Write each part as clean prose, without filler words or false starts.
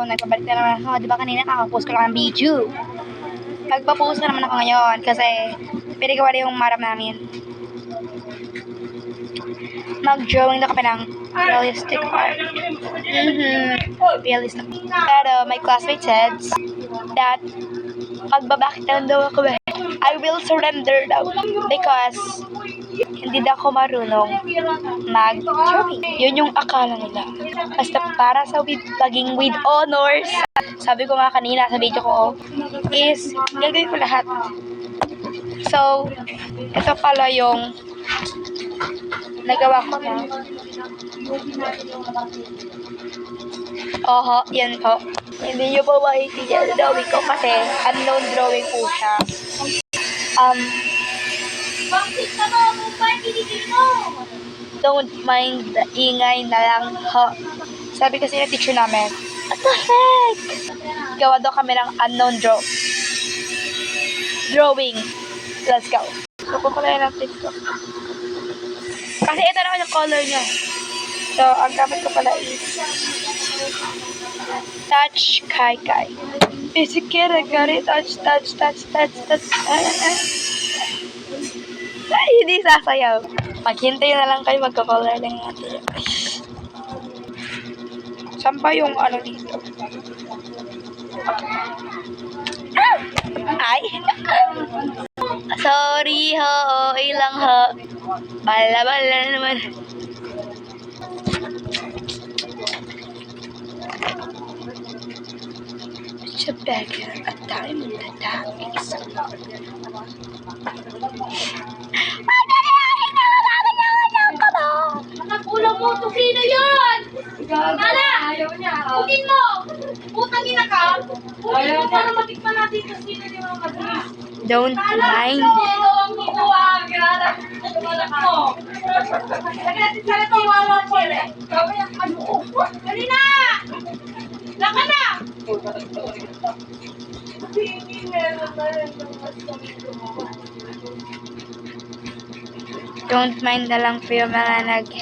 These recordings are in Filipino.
nagbabalik na naman ako. Di ba kanina kakapost ko lang ng video? Magpapost na naman ako ngayon kasi pinagawa na yung maram namin. Mag-drawing na kami ng realistic art. Realistic. Pero my classmate said that magbabakit na daw ako. I will surrender daw because hindi daw ako marunong mag-drawing. Yun yung akala nila. Basta para sa paging with honors, sabi ko nga kanina sa video ko, is gagawin ko lahat. So, ito pala yung nagawa ko na. Oho, yan po. Hindi nyo po makikita yung drawing ko kasi unknown drawing po siya. Don't mind the ingay na lang ho. Sabi kasi na teacher namin, what the heck? Gawa daw kami ng unknown drawing. Let's go. So, kukulayan natin ito. Kasi ito naman yung color niya. So, ang gamit ko pala is touch kai. Basically, touch. Ay, hindi sasayaw. Maghintay na lang kayo, magka-color lang natin. Saan pa yung ano dito? Ay! Sorry ho, ilang ho. Bala naman. Sa bagay, at tayo magtatapis. Ulo mo, tusino yun! Nala! Ayaw niya. Putin mo! Putang ina ka! Putin mo para matikman natin tusino yung mga madris. Don't mind. Ito ang kukuha. Ginala. Tumala ko. Lagi natin sana itong wala ko eh. Kami ang kanuo. Dali na! Laka na! Don't mind na lang po yung mga ano to.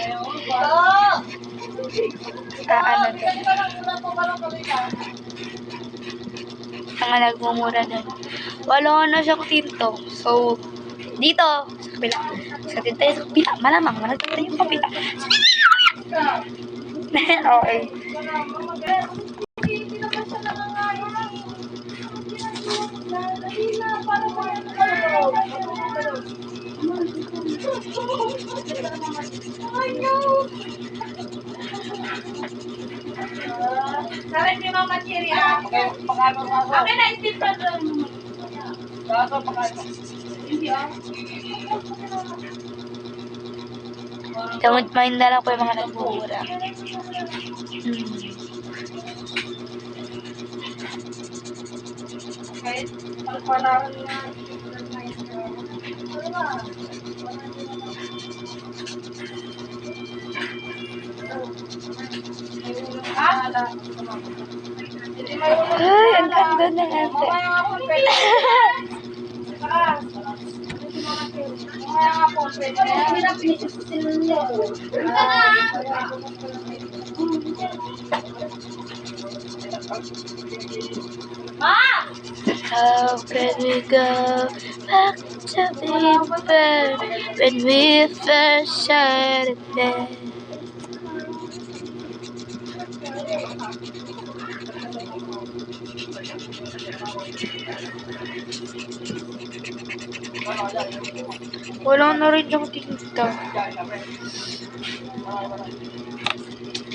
Mga nagmumura doon. Wala na siya tinto. So, dito, sa kabila. Sa tinta sa kabila. Malamang, managtata yung kabila. Okay. Sabi ni Mama Cherry, okay na, isip ka doon. Don't mind na lang po yung mga nagmumura. Ay, ang ganda ng ate. How can we go back to being friends when we first started there? Wala na rin yung tinta.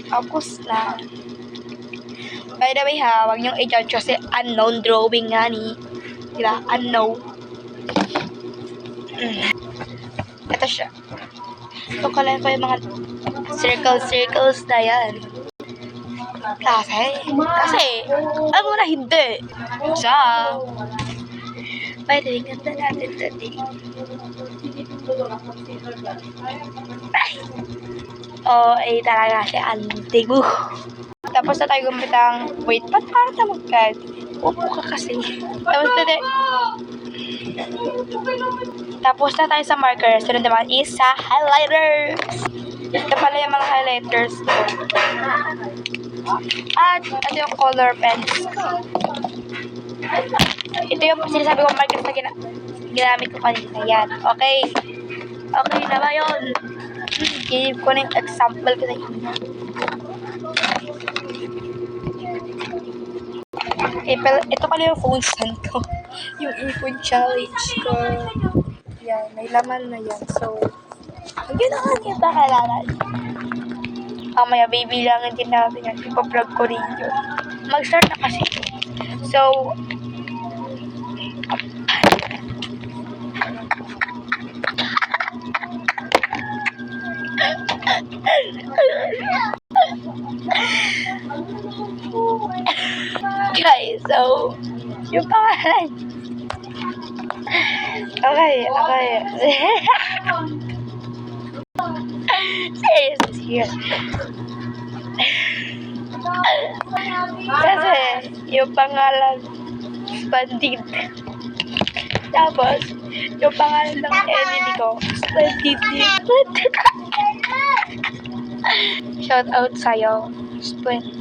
Tapos na. By the way ha, huwag niyong i-judge kasi unknown drawing nga ni. Diba? Unknown. Ito siya. Ito ko lang pa yung mga circles na yan. Kasi, alam mo na hindi. Siya. By the way, ganda natin today. Oh, talaga siya antigo. Tapos na tayo gumamit ang, wait, ba't para tayo magkad? Upo ka kasi. Tapos na tayo sa marker. Sunod naman is sa highlighters. Ito pala yung mga highlighters. At ito yung color pens. Ito yung sinasabi ko markers na ginamit ko kanina. Yan. Okay. Okay na ba yun? Give ko na yung example ko sa inyo. Ito pala yung phone stand ko. Yung iPhone challenge ko. Yan. May laman na yan. So, yun na nga niya pakalaran. Mamaya, bibilangin din natin yan. Ipa-vlog ko rin yun. Mag-start na kasi. So, guys, so, yung pangalan. Okay. Serious. Kasi, yung pangalan, Splendid. Tapos, yung pangalan ng enemy ko, Splendid. Shout out sa'yo, Splendid.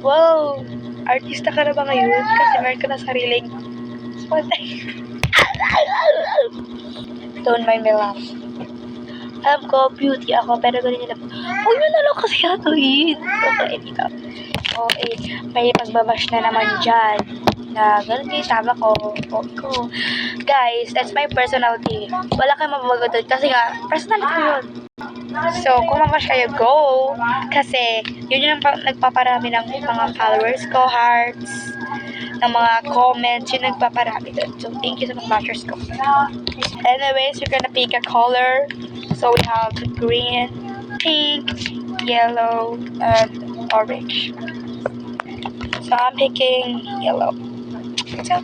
Wow! Artista ka na ba ngayon? Kasi meron ka na sariling Splendid. Don't mind me laugh. Alam ko, beauty ako, pero ganun nila. Huwag nyo na lang kasi hatuin. Okay, dito. Okay, may pagbabash na naman dyan. Na ganun kayo, tama ko. ko. Guys, that's my personality. Wala kayong mababago doon. Kasi nga, personality ko yun. So, kung mabash kayo, go. Kasi, yun yung nagpaparami ng mga followers ko, hearts, ng mga comments, yun nagpaparami doon. So, thank you sa mga bashers ko. Anyways, we're gonna pick a color. So we have green, pink, yellow, and orange. So I'm picking yellow. So,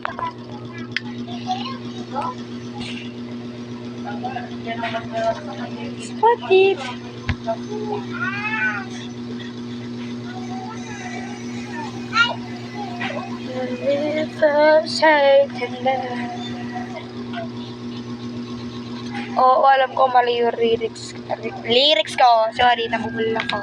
Splendid. Oo, alam ko mali yung lyrics ko. Sorry, nabubul ako.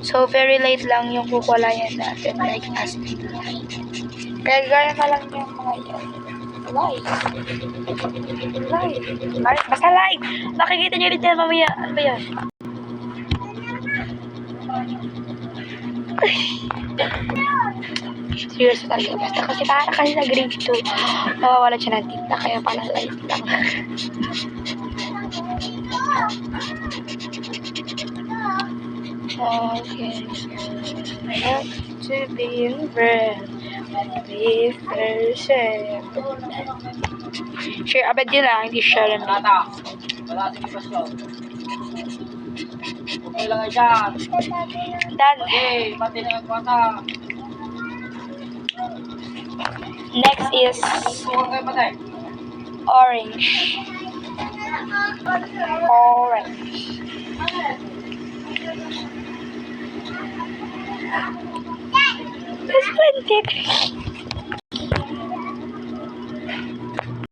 So, very late lang yung kukwalayan natin. Like, as midnight. Kaya gaya na lang yung mga yan. Live. Basta live. Makikita nyo rin yan mamaya. Ano ba yan? Serious talaga. Basta kasi para kasi sa grade 2, nawawala siya ng tinta. Kaya pala live lang. Okay. I have to be in red. Be first. Sure, abad yun lang. Hindi sure naman. Wala si Pastor. Okay lang ay dyan. Done. Okay, pati na ang kwata. Next is Huwag kayo patay. orange. Splendid.